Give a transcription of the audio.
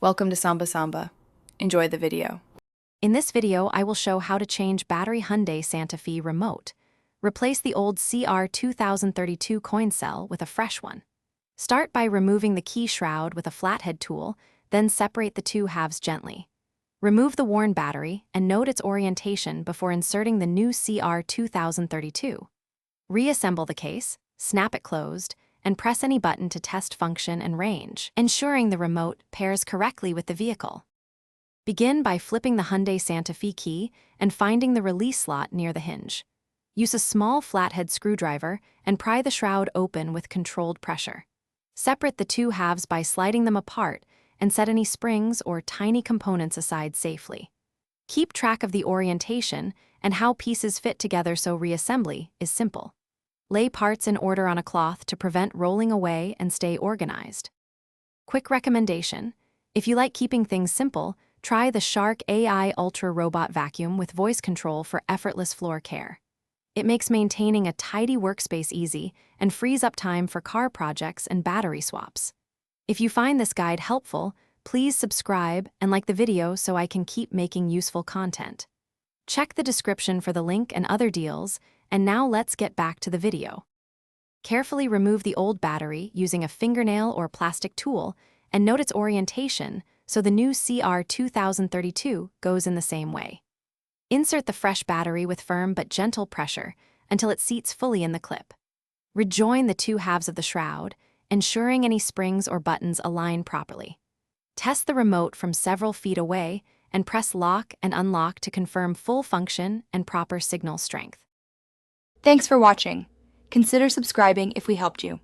Welcome to Samba Samba. Enjoy the video. In this video, I will show how to change battery Hyundai Santa Fe remote. Replace the old CR 2032 coin cell with a fresh one. Start by removing the key shroud with a flathead tool, then separate the two halves gently. Remove the worn battery and note its orientation before inserting the new CR 2032. Reassemble the case, snap it closed, and press any button to test function and range, ensuring the remote pairs correctly with the vehicle. Begin by flipping the Hyundai Santa Fe key and finding the release slot near the hinge. Use a small flathead screwdriver and pry the shroud open with controlled pressure. Separate the two halves by sliding them apart and set any springs or tiny components aside safely. Keep track of the orientation and how pieces fit together so reassembly is simple. Lay parts in order on a cloth to prevent rolling away and stay organized. Quick recommendation: if you like keeping things simple, try the Shark AI Ultra Robot Vacuum with voice control for effortless floor care. It makes maintaining a tidy workspace easy and frees up time for car projects and battery swaps. If you find this guide helpful, please subscribe and like the video so I can keep making useful content. Check the description for the link and other deals, and now let's get back to the video. Carefully remove the old battery using a fingernail or plastic tool and note its orientation so the new CR 2032 goes in the same way. Insert the fresh battery with firm but gentle pressure until it seats fully in the clip. Rejoin the two halves of the shroud, ensuring any springs or buttons align properly. Test the remote from several feet away and press lock and unlock to confirm full function and proper signal strength. Thanks for watching. Consider subscribing if we helped you.